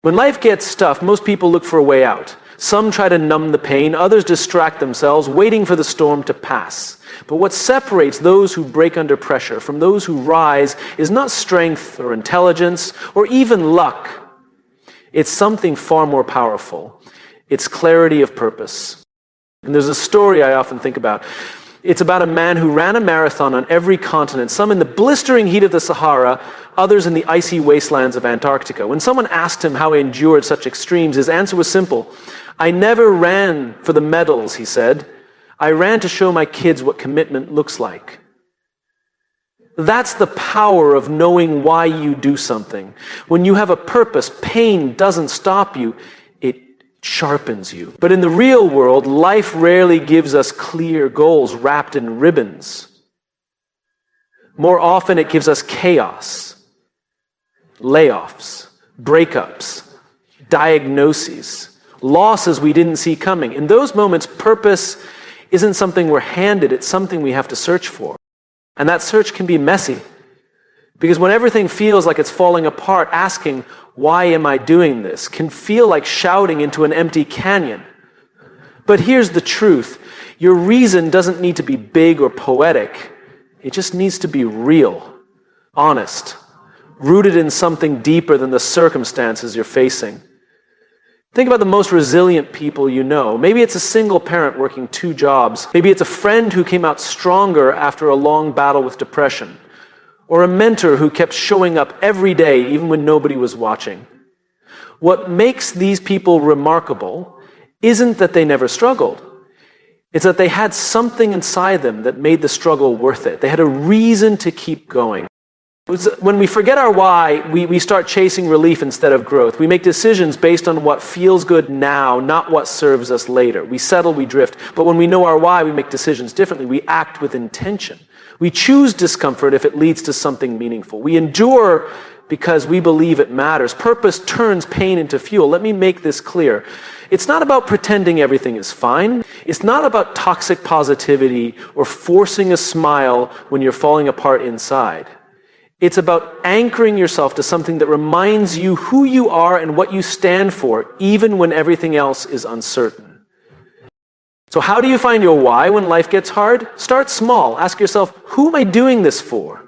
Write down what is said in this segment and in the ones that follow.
When life gets tough, most people look for a way out. Some try to numb the pain, others distract themselves, waiting for the storm to pass. But what separates those who break under pressure from those who rise is not strength or intelligence or even luck. It's something far more powerful. It's clarity of purpose. And there's a story I often think about. It's about a man who ran a marathon on every continent, some in the blistering heat of the Sahara, others in the icy wastelands of Antarctica. When someone asked him how he endured such extremes, his answer was simple. I never ran for the medals, he said. I ran to show my kids what commitment looks like. That's the power of knowing why you do something. When you have a purpose, pain doesn't stop you. It sharpens you. But in the real world, life rarely gives us clear goals wrapped in ribbons. More often, it gives us chaos, layoffs, breakups, diagnoses, losses we didn't see coming. In those moments, purpose isn't something we're handed, it's something we have to search for. And that search can be messy. Because when everything feels like it's falling apart, asking, why am I doing this, can feel like shouting into an empty canyon. But here's the truth. Your reason doesn't need to be big or poetic. It just needs to be real, honest, rooted in something deeper than the circumstances you're facing. Think about the most resilient people you know. Maybe it's a single parent working 2 jobs. Maybe it's a friend who came out stronger after a long battle with depression. Or a mentor who kept showing up every day even when nobody was watching. What makes these people remarkable isn't that they never struggled. It's that they had something inside them that made the struggle worth it. They had a reason to keep going. When we forget our why, we start chasing relief instead of growth. We make decisions based on what feels good now, not what serves us later. We settle, we drift. But when we know our why, we make decisions differently. We act with intention. We choose discomfort if it leads to something meaningful. We endure because we believe it matters. Purpose turns pain into fuel. Let me make this clear. It's not about pretending everything is fine. It's not about toxic positivity or forcing a smile when you're falling apart inside. It's about anchoring yourself to something that reminds you who you are and what you stand for, even when everything else is uncertain. So how do you find your why when life gets hard? Start small. Ask yourself, who am I doing this for?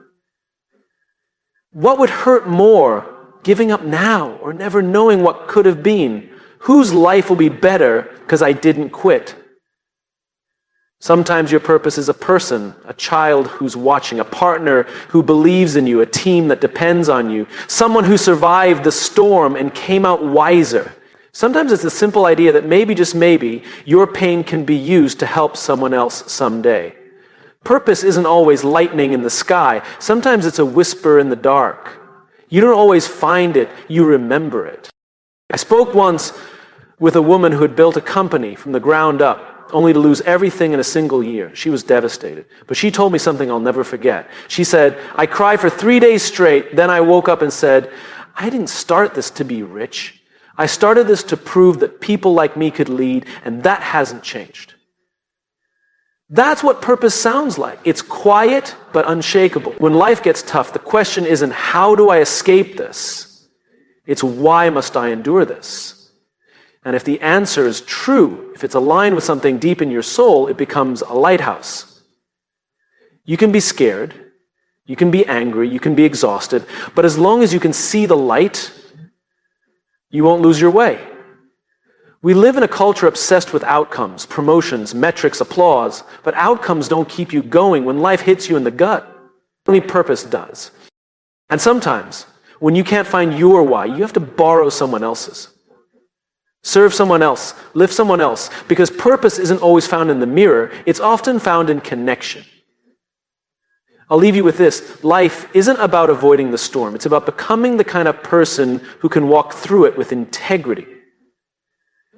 What would hurt more, giving up now or never knowing what could have been? Whose life will be better because I didn't quit? Sometimes your purpose is a person, a child who's watching, a partner who believes in you, a team that depends on you, someone who survived the storm and came out wiser. Sometimes it's a simple idea that maybe, just maybe, your pain can be used to help someone else someday. Purpose isn't always lightning in the sky. Sometimes it's a whisper in the dark. You don't always find it, you remember it. I spoke once with a woman who had built a company from the ground up, only to lose everything in a single year. She was devastated. But she told me something I'll never forget. She said, I cried for 3 days straight, then I woke up and said, I didn't start this to be rich. I started this to prove that people like me could lead, and that hasn't changed. That's what purpose sounds like. It's quiet, but unshakable. When life gets tough, the question isn't, how do I escape this? It's, why must I endure this? And if the answer is true, if it's aligned with something deep in your soul, it becomes a lighthouse. You can be scared, you can be angry, you can be exhausted, but as long as you can see the light, you won't lose your way. We live in a culture obsessed with outcomes, promotions, metrics, applause, but outcomes don't keep you going when life hits you in the gut. Only purpose does. And sometimes, when you can't find your why, you have to borrow someone else's. Serve someone else, lift someone else, because purpose isn't always found in the mirror, it's often found in connection. I'll leave you with this. Life isn't about avoiding the storm, it's about becoming the kind of person who can walk through it with integrity.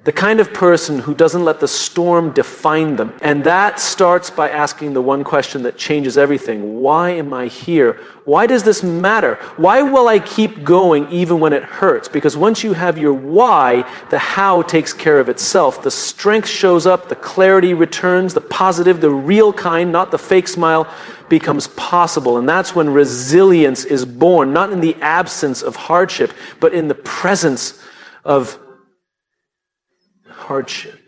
The kind of person who doesn't let the storm define them. And that starts by asking the one question that changes everything. Why am I here? Why does this matter? Why will I keep going even when it hurts? Because once you have your why, the how takes care of itself. The strength shows up, the clarity returns, the positive, the real kind, not the fake smile, becomes possible. And that's when resilience is born, not in the absence of hardship, but in the presence of hardship,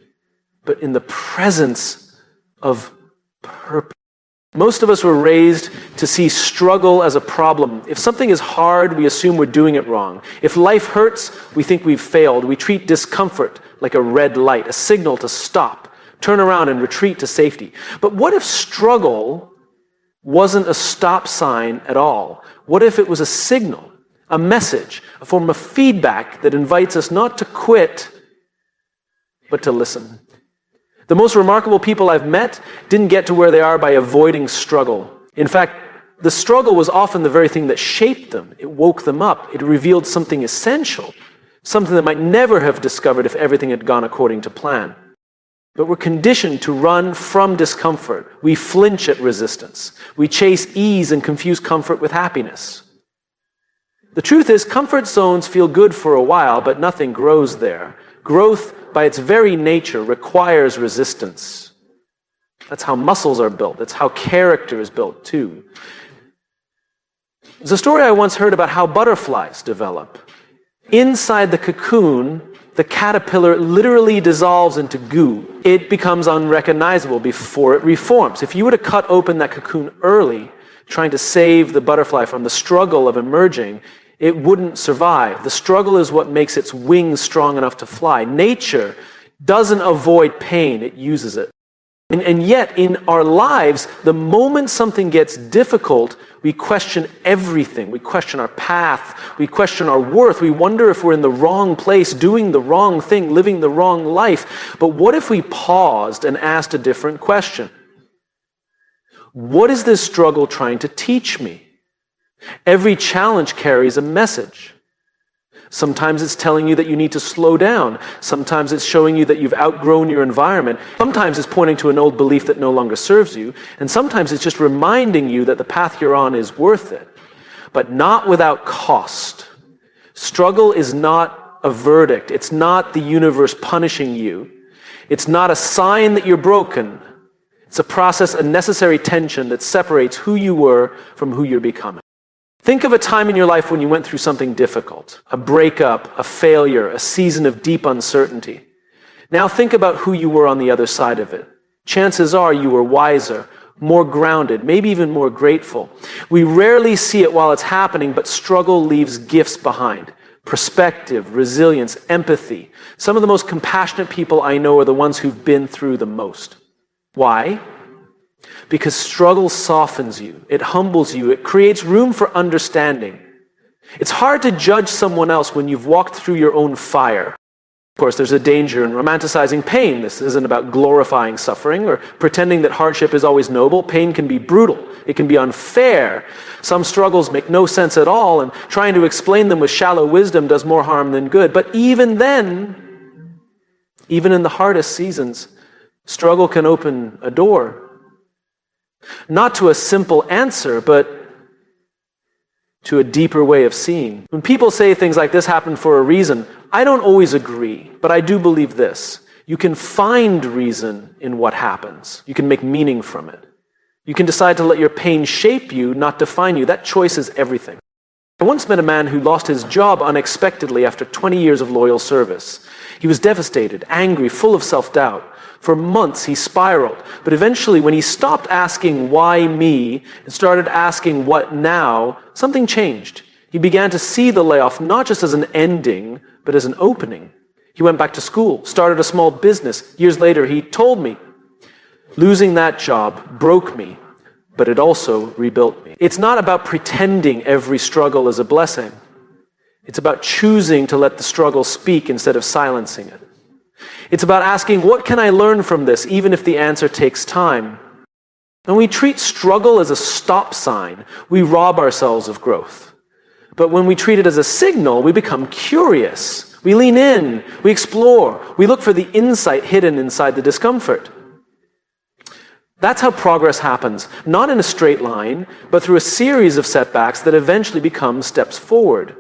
but in the presence of purpose. Most of us were raised to see struggle as a problem. If something is hard, we assume we're doing it wrong. If life hurts, we think we've failed. We treat discomfort like a red light, a signal to stop, turn around and retreat to safety. But what if struggle wasn't a stop sign at all? What if it was a signal, a message, a form of feedback that invites us not to quit, but to listen? The most remarkable people I've met didn't get to where they are by avoiding struggle. In fact, the struggle was often the very thing that shaped them. It woke them up. It revealed something essential, something that might never have discovered if everything had gone according to plan. But we're conditioned to run from discomfort. We flinch at resistance. We chase ease and confuse comfort with happiness. The truth is, comfort zones feel good for a while, but nothing grows there. Growth, by its very nature, requires resistance. That's how muscles are built. That's how character is built, too. There's a story I once heard about how butterflies develop. Inside the cocoon, the caterpillar literally dissolves into goo. It becomes unrecognizable before it reforms. If you were to cut open that cocoon early, trying to save the butterfly from the struggle of emerging, it wouldn't survive. The struggle is what makes its wings strong enough to fly. Nature doesn't avoid pain, it uses it. And yet, in our lives, the moment something gets difficult, we question everything. We question our path. We question our worth. We wonder if we're in the wrong place, doing the wrong thing, living the wrong life. But what if we paused and asked a different question? What is this struggle trying to teach me? Every challenge carries a message. Sometimes it's telling you that you need to slow down. Sometimes it's showing you that you've outgrown your environment. Sometimes it's pointing to an old belief that no longer serves you. And sometimes it's just reminding you that the path you're on is worth it. But not without cost. Struggle is not a verdict. It's not the universe punishing you. It's not a sign that you're broken. It's a process, a necessary tension that separates who you were from who you're becoming. Think of a time in your life when you went through something difficult, a breakup, a failure, a season of deep uncertainty. Now think about who you were on the other side of it. Chances are you were wiser, more grounded, maybe even more grateful. We rarely see it while it's happening, but struggle leaves gifts behind. Perspective, resilience, empathy. Some of the most compassionate people I know are the ones who've been through the most. Why? Because struggle softens you, it humbles you, it creates room for understanding. It's hard to judge someone else when you've walked through your own fire. Of course, there's a danger in romanticizing pain. This isn't about glorifying suffering or pretending that hardship is always noble. Pain can be brutal. It can be unfair. Some struggles make no sense at all, and trying to explain them with shallow wisdom does more harm than good. But even then, even in the hardest seasons, struggle can open a door. Not to a simple answer, but to a deeper way of seeing. When people say things like this happened for a reason, I don't always agree, but I do believe this. You can find reason in what happens. You can make meaning from it. You can decide to let your pain shape you, not define you. That choice is everything. I once met a man who lost his job unexpectedly after 20 years of loyal service. He was devastated, angry, full of self-doubt. For months, he spiraled. But eventually, when he stopped asking, why me, and started asking, what now, something changed. He began to see the layoff not just as an ending, but as an opening. He went back to school, started a small business. Years later, he told me, losing that job broke me, but it also rebuilt me. It's not about pretending every struggle is a blessing. It's about choosing to let the struggle speak instead of silencing it. It's about asking, what can I learn from this, even if the answer takes time? When we treat struggle as a stop sign, we rob ourselves of growth. But when we treat it as a signal, we become curious. We lean in, we explore, we look for the insight hidden inside the discomfort. That's how progress happens, not in a straight line, but through a series of setbacks that eventually become steps forward.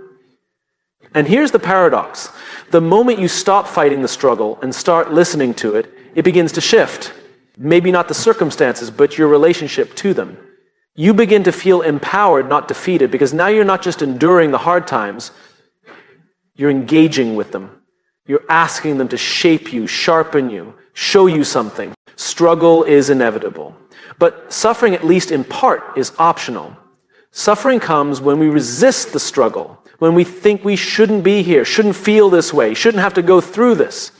And here's the paradox. The moment you stop fighting the struggle and start listening to it, it begins to shift. Maybe not the circumstances, but your relationship to them. You begin to feel empowered, not defeated, because now you're not just enduring the hard times, you're engaging with them. You're asking them to shape you, sharpen you, show you something. Struggle is inevitable. But suffering, at least in part, is optional. Suffering comes when we resist the struggle, when we think we shouldn't be here, shouldn't feel this way, shouldn't have to go through this.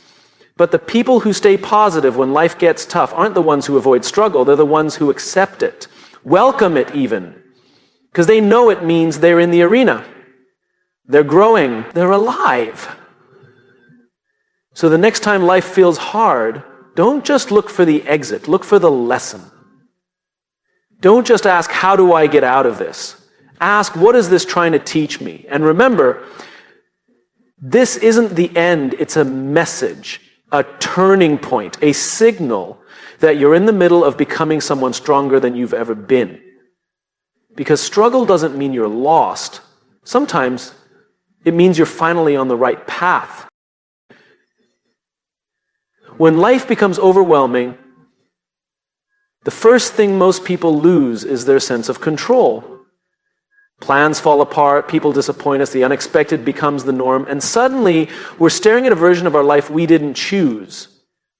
But the people who stay positive when life gets tough aren't the ones who avoid struggle, they're the ones who accept it, welcome it even, because they know it means they're in the arena. They're growing, they're alive. So the next time life feels hard, don't just look for the exit, look for the lesson. Don't just ask, how do I get out of this? Ask, what is this trying to teach me? And remember, this isn't the end, it's a message, a turning point, a signal that you're in the middle of becoming someone stronger than you've ever been. Because struggle doesn't mean you're lost. Sometimes it means you're finally on the right path. When life becomes overwhelming, the first thing most people lose is their sense of control. Plans fall apart, people disappoint us, the unexpected becomes the norm, and suddenly we're staring at a version of our life we didn't choose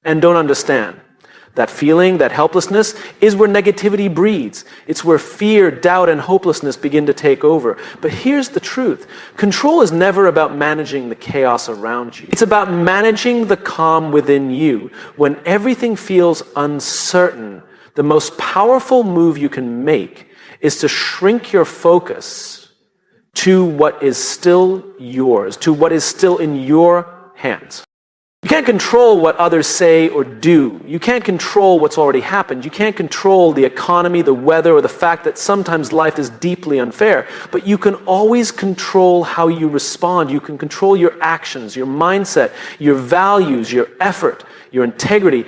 and don't understand. That feeling, that helplessness, is where negativity breeds. It's where fear, doubt, and hopelessness begin to take over. But here's the truth. Control is never about managing the chaos around you. It's about managing the calm within you. When everything feels uncertain, the most powerful move you can make is to shrink your focus to what is still yours, to what is still in your hands. You can't control what others say or do. You can't control what's already happened. You can't control the economy, the weather, or the fact that sometimes life is deeply unfair. But you can always control how you respond. You can control your actions, your mindset, your values, your effort, your integrity.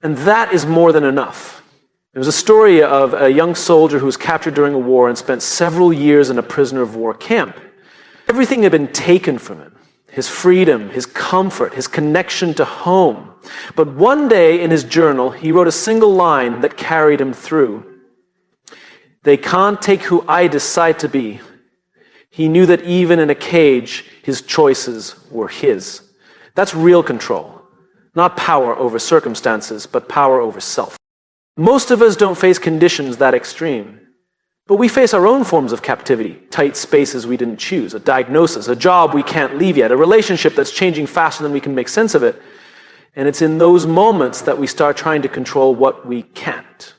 And that is more than enough. There was a story of a young soldier who was captured during a war and spent several years in a prisoner of war camp. Everything had been taken from him. His freedom, his comfort, his connection to home. But one day in his journal, he wrote a single line that carried him through. They can't take who I decide to be. He knew that even in a cage, his choices were his. That's real control. Not power over circumstances, but power over self. Most of us don't face conditions that extreme. But we face our own forms of captivity, tight spaces we didn't choose, a diagnosis, a job we can't leave yet, a relationship that's changing faster than we can make sense of it. And it's in those moments that we start trying to control what we can't.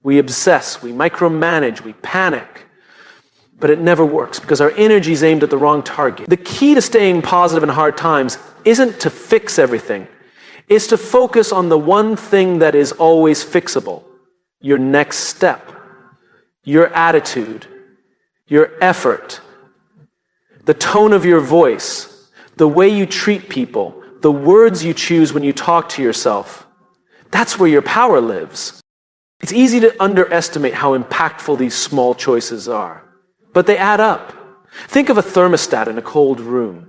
We obsess, we micromanage, we panic. But it never works because our energy is aimed at the wrong target. The key to staying positive in hard times isn't to fix everything. It's to focus on the one thing that is always fixable, your next step. Your attitude, your effort, the tone of your voice, the way you treat people, the words you choose when you talk to yourself. That's where your power lives. It's easy to underestimate how impactful these small choices are, but they add up. Think of a thermostat in a cold room.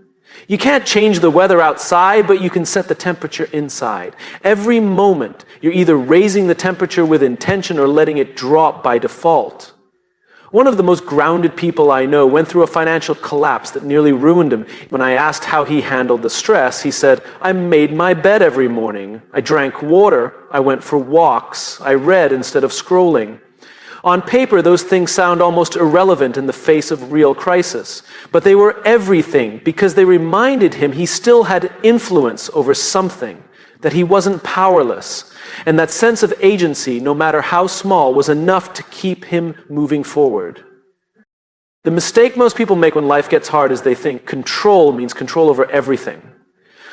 You can't change the weather outside, but you can set the temperature inside. Every moment, you're either raising the temperature with intention or letting it drop by default. One of the most grounded people I know went through a financial collapse that nearly ruined him. When I asked how he handled the stress, he said, I made my bed every morning. I drank water. I went for walks. I read instead of scrolling. On paper, those things sound almost irrelevant in the face of real crisis. But they were everything because they reminded him he still had influence over something, that he wasn't powerless. And that sense of agency, no matter how small, was enough to keep him moving forward. The mistake most people make when life gets hard is they think control means control over everything.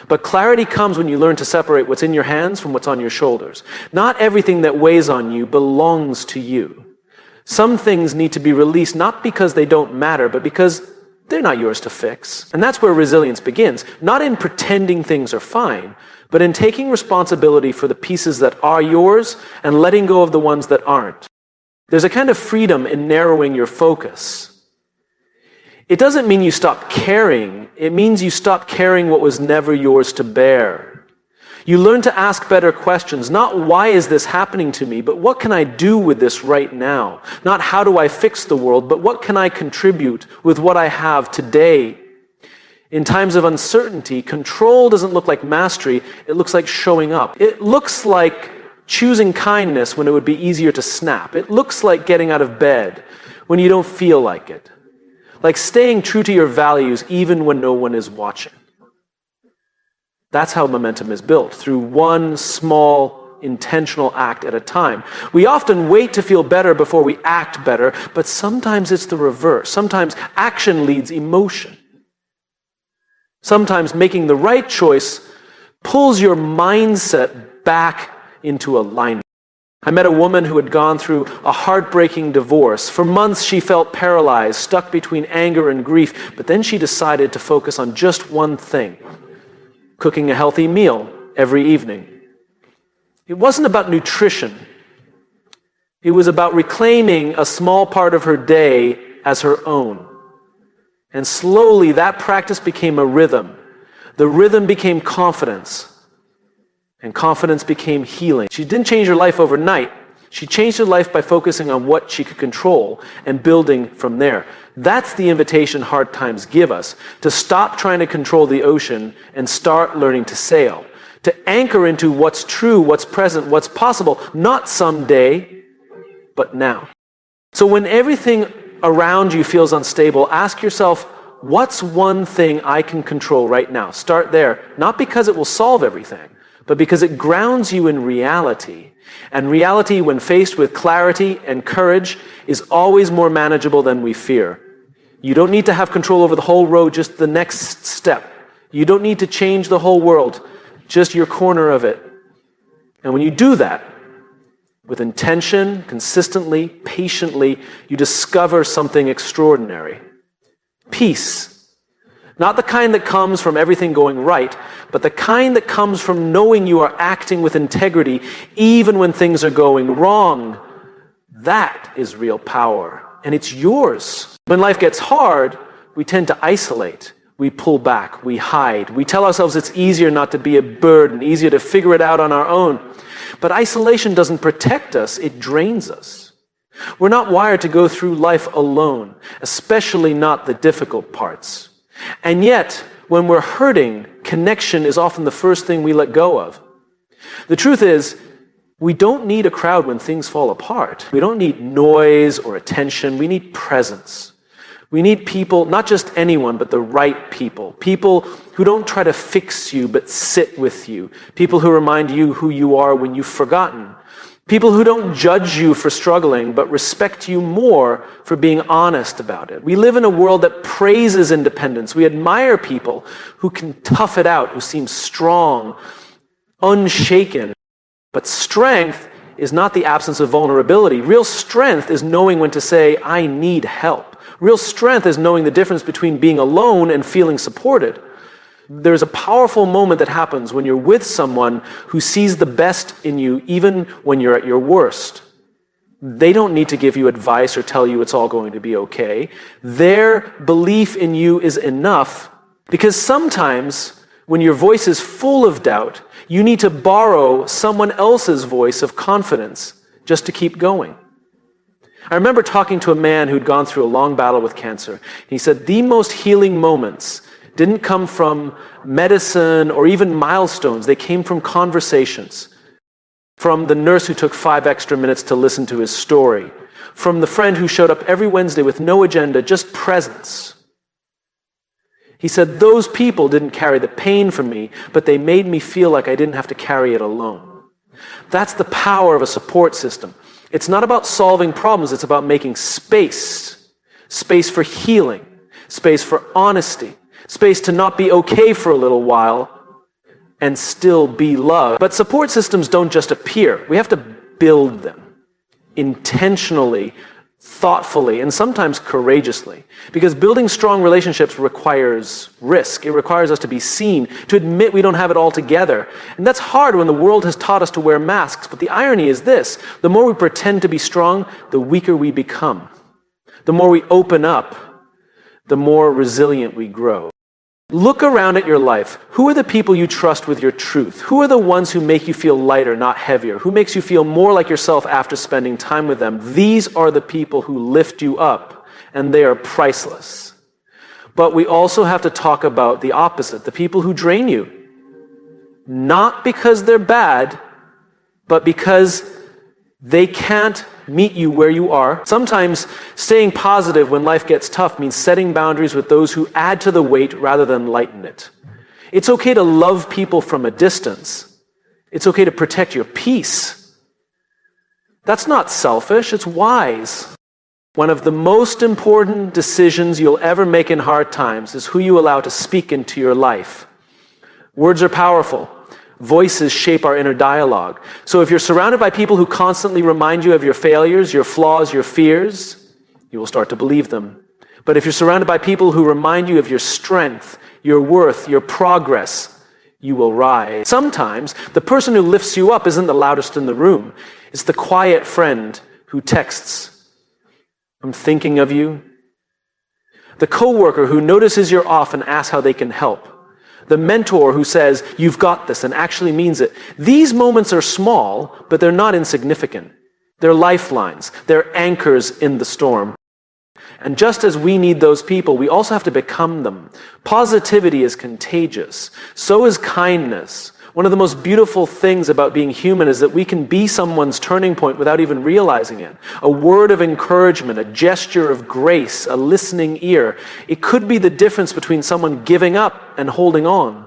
But clarity comes when you learn to separate what's in your hands from what's on your shoulders. Not everything that weighs on you belongs to you. Some things need to be released not because they don't matter, but because they're not yours to fix. And that's where resilience begins. Not in pretending things are fine, but in taking responsibility for the pieces that are yours and letting go of the ones that aren't. There's a kind of freedom in narrowing your focus. It doesn't mean you stop caring. It means you stop caring what was never yours to bear. You learn to ask better questions, not why is this happening to me, but what can I do with this right now? Not how do I fix the world, but what can I contribute with what I have today? In times of uncertainty, control doesn't look like mastery, it looks like showing up. It looks like choosing kindness when it would be easier to snap. It looks like getting out of bed when you don't feel like it. Like staying true to your values even when no one is watching. That's how momentum is built, through one small, intentional act at a time. We often wait to feel better before we act better, but sometimes it's the reverse. Sometimes action leads emotion. Sometimes making the right choice pulls your mindset back into alignment. I met a woman who had gone through a heartbreaking divorce. For months she felt paralyzed, stuck between anger and grief, but then she decided to focus on just one thing: cooking a healthy meal every evening. It wasn't about nutrition. It was about reclaiming a small part of her day as her own. And slowly that practice became a rhythm. The rhythm became confidence. And confidence became healing. She didn't change her life overnight. She changed her life by focusing on what she could control and building from there. That's the invitation hard times give us, to stop trying to control the ocean and start learning to sail, to anchor into what's true, what's present, what's possible, not someday, but now. So when everything around you feels unstable, ask yourself, what's one thing I can control right now? Start there, not because it will solve everything, but because it grounds you in reality. And reality, when faced with clarity and courage, is always more manageable than we fear. You don't need to have control over the whole road, just the next step. You don't need to change the whole world, just your corner of it. And when you do that, with intention, consistently, patiently, you discover something extraordinary. Peace. Not the kind that comes from everything going right, but the kind that comes from knowing you are acting with integrity even when things are going wrong. That is real power, and it's yours. When life gets hard, we tend to isolate. We pull back, we hide. We tell ourselves it's easier not to be a burden, easier to figure it out on our own. But isolation doesn't protect us, it drains us. We're not wired to go through life alone, especially not the difficult parts. And yet, when we're hurting, connection is often the first thing we let go of. The truth is, we don't need a crowd when things fall apart. We don't need noise or attention. We need presence. We need people, not just anyone, but the right people. People who don't try to fix you, but sit with you. People who remind you who you are when you've forgotten. People who don't judge you for struggling, but respect you more for being honest about it. We live in a world that praises independence. We admire people who can tough it out, who seem strong, unshaken. But strength is not the absence of vulnerability. Real strength is knowing when to say, I need help. Real strength is knowing the difference between being alone and feeling supported. There's a powerful moment that happens when you're with someone who sees the best in you even when you're at your worst. They don't need to give you advice or tell you it's all going to be okay. Their belief in you is enough, because sometimes when your voice is full of doubt, you need to borrow someone else's voice of confidence just to keep going. I remember talking to a man who'd gone through a long battle with cancer. He said the most healing moments didn't come from medicine or even milestones. They came from conversations. From the nurse who took 5 extra minutes to listen to his story. From the friend who showed up every Wednesday with no agenda, just presence. He said, those people didn't carry the pain for me, but they made me feel like I didn't have to carry it alone. That's the power of a support system. It's not about solving problems, it's about making space. Space for healing, space for honesty, space to not be okay for a little while and still be loved. But support systems don't just appear. We have to build them intentionally, thoughtfully, and sometimes courageously. Because building strong relationships requires risk. It requires us to be seen, to admit we don't have it all together. And that's hard when the world has taught us to wear masks. But the irony is this: the more we pretend to be strong, the weaker we become. The more we open up, the more resilient we grow. Look around at your life. Who are the people you trust with your truth? Who are the ones who make you feel lighter, not heavier? Who makes you feel more like yourself after spending time with them? These are the people who lift you up, and they are priceless. But we also have to talk about the opposite, the people who drain you. Not because they're bad, but because they can't meet you where you are. Sometimes staying positive when life gets tough means setting boundaries with those who add to the weight rather than lighten it. It's okay to love people from a distance. It's okay to protect your peace. That's not selfish, it's wise. One of the most important decisions you'll ever make in hard times is who you allow to speak into your life. Words are powerful. Voices shape our inner dialogue. So if you're surrounded by people who constantly remind you of your failures, your flaws, your fears, you will start to believe them. But if you're surrounded by people who remind you of your strength, your worth, your progress, you will rise. Sometimes the person who lifts you up isn't the loudest in the room. It's the quiet friend who texts, "I'm thinking of you." The coworker who notices you're off and asks how they can help. The mentor who says, "You've got this," and actually means it. These moments are small, but they're not insignificant. They're lifelines. They're anchors in the storm. And just as we need those people, we also have to become them. Positivity is contagious. So is kindness. One of the most beautiful things about being human is that we can be someone's turning point without even realizing it. A word of encouragement, a gesture of grace, a listening ear. It could be the difference between someone giving up and holding on.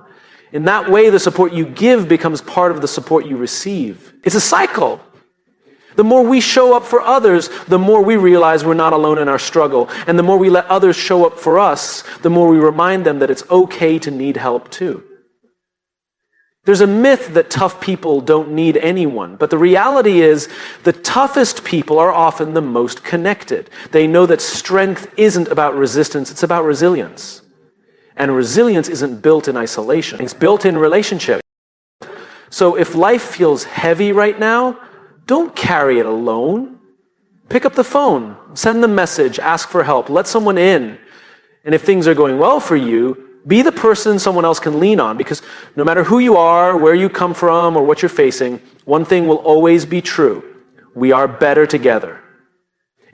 In that way, the support you give becomes part of the support you receive. It's a cycle. The more we show up for others, the more we realize we're not alone in our struggle. And the more we let others show up for us, the more we remind them that it's okay to need help too. There's a myth that tough people don't need anyone, but the reality is the toughest people are often the most connected. They know that strength isn't about resistance, it's about resilience. And resilience isn't built in isolation, it's built in relationship. So if life feels heavy right now, don't carry it alone. Pick up the phone, send the message, ask for help, let someone in. And if things are going well for you, be the person someone else can lean on, because no matter who you are, where you come from, or what you're facing, one thing will always be true. We are better together.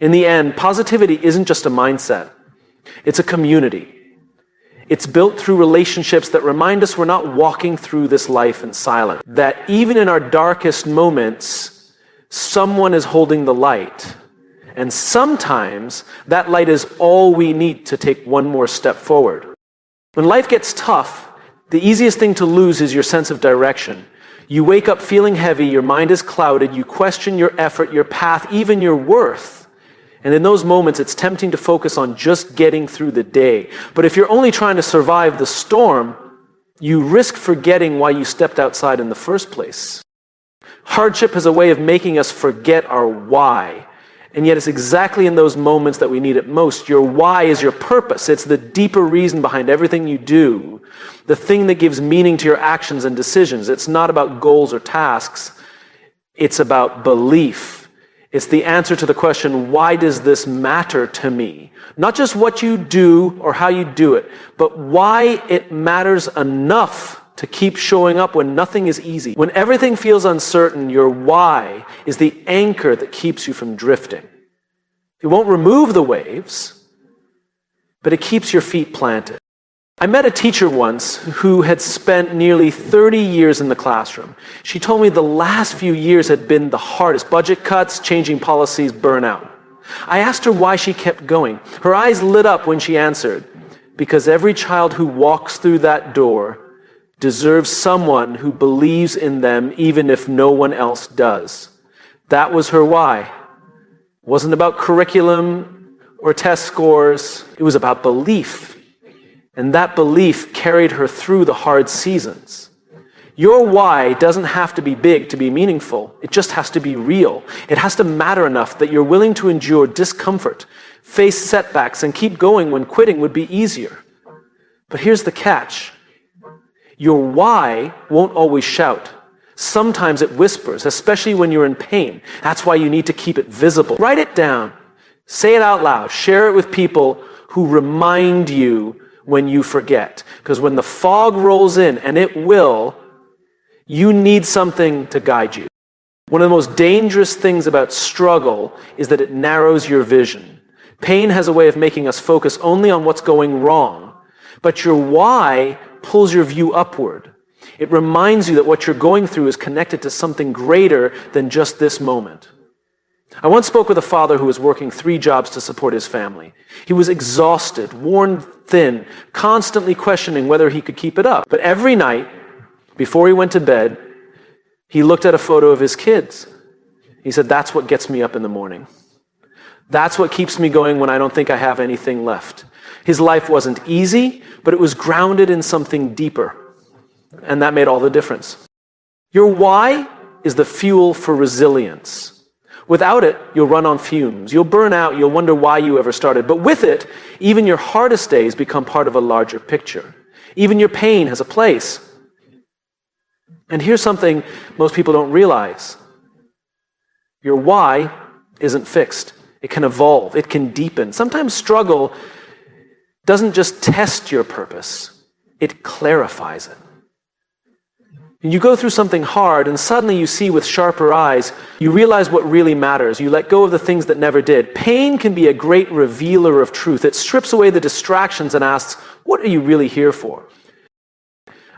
In the end, positivity isn't just a mindset. It's a community. It's built through relationships that remind us we're not walking through this life in silence. That even in our darkest moments, someone is holding the light. And sometimes that light is all we need to take one more step forward. When life gets tough, the easiest thing to lose is your sense of direction. You wake up feeling heavy, your mind is clouded, you question your effort, your path, even your worth. And in those moments, it's tempting to focus on just getting through the day. But if you're only trying to survive the storm, you risk forgetting why you stepped outside in the first place. Hardship has a way of making us forget our why. And yet it's exactly in those moments that we need it most. Your why is your purpose. It's the deeper reason behind everything you do. The thing that gives meaning to your actions and decisions. It's not about goals or tasks. It's about belief. It's the answer to the question, why does this matter to me? Not just what you do or how you do it, but why it matters enough to keep showing up when nothing is easy. When everything feels uncertain, your why is the anchor that keeps you from drifting. It won't remove the waves, but it keeps your feet planted. I met a teacher once who had spent nearly 30 years in the classroom. She told me the last few years had been the hardest. Budget cuts, changing policies, burnout. I asked her why she kept going. Her eyes lit up when she answered, because every child who walks through that door deserves someone who believes in them even if no one else does. That was her why. It wasn't about curriculum or test scores. It was about belief. And that belief carried her through the hard seasons. Your why doesn't have to be big to be meaningful. It just has to be real. It has to matter enough that you're willing to endure discomfort, face setbacks, and keep going when quitting would be easier. But here's the catch. Your why won't always shout. Sometimes it whispers, especially when you're in pain. That's why you need to keep it visible. Write it down. Say it out loud. Share it with people who remind you when you forget. Because when the fog rolls in, and it will, you need something to guide you. One of the most dangerous things about struggle is that it narrows your vision. Pain has a way of making us focus only on what's going wrong, But your why pulls your view upward. It reminds you that what you're going through is connected to something greater than just this moment. I once spoke with a father who was working 3 jobs to support his family. He was exhausted, worn thin, constantly questioning whether he could keep it up. But every night, before he went to bed, he looked at a photo of his kids. He said, "That's what gets me up in the morning. That's what keeps me going when I don't think I have anything left." His life wasn't easy, but it was grounded in something deeper. And that made all the difference. Your why is the fuel for resilience. Without it, you'll run on fumes. You'll burn out. You'll wonder why you ever started. But with it, even your hardest days become part of a larger picture. Even your pain has a place. And here's something most people don't realize. Your why isn't fixed. It can evolve. It can deepen. Sometimes struggle doesn't just test your purpose. It clarifies it. And you go through something hard and suddenly you see with sharper eyes, you realize what really matters. You let go of the things that never did. Pain can be a great revealer of truth. It strips away the distractions and asks, what are you really here for?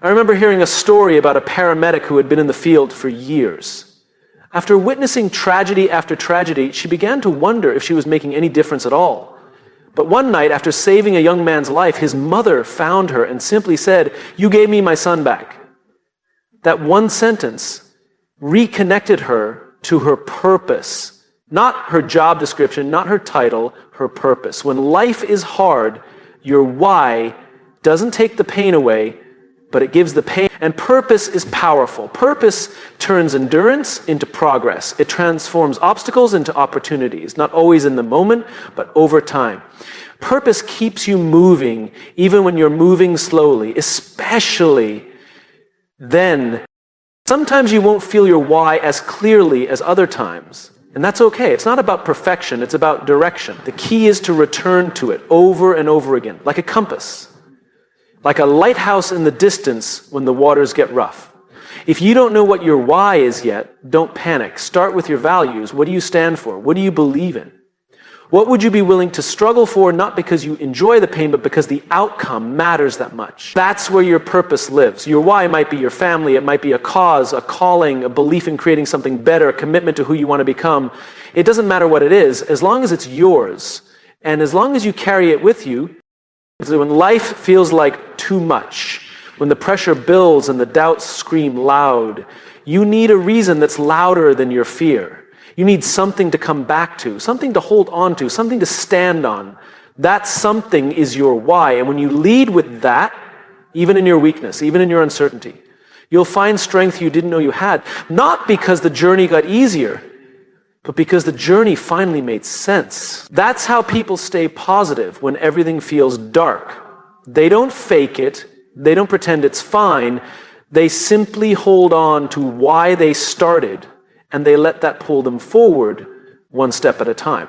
I remember hearing a story about a paramedic who had been in the field for years. After witnessing tragedy after tragedy, she began to wonder if she was making any difference at all. But one night, after saving a young man's life, his mother found her and simply said, "You gave me my son back." That one sentence reconnected her to her purpose. Not her job description, not her title, her purpose. When life is hard, your why doesn't take the pain away, but it gives the pain. And purpose is powerful. Purpose turns endurance into progress. It transforms obstacles into opportunities, not always in the moment, but over time. Purpose keeps you moving, even when you're moving slowly, especially then. Sometimes you won't feel your why as clearly as other times. And that's okay. It's not about perfection. It's about direction. The key is to return to it over and over again, like a compass. Like a lighthouse in the distance when the waters get rough. If you don't know what your why is yet, don't panic. Start with your values. What do you stand for? What do you believe in? What would you be willing to struggle for, not because you enjoy the pain, but because the outcome matters that much? That's where your purpose lives. Your why might be your family. It might be a cause, a calling, a belief in creating something better, a commitment to who you want to become. It doesn't matter what it is, as long as it's yours. And as long as you carry it with you, so when life feels like too much, when the pressure builds and the doubts scream loud, you need a reason that's louder than your fear. You need something to come back to, something to hold on to, something to stand on. That something is your why. And when you lead with that, even in your weakness, even in your uncertainty, you'll find strength you didn't know you had. Not because the journey got easier, but because the journey finally made sense. That's how people stay positive when everything feels dark. They don't fake it. They don't pretend it's fine. They simply hold on to why they started, and they let that pull them forward one step at a time.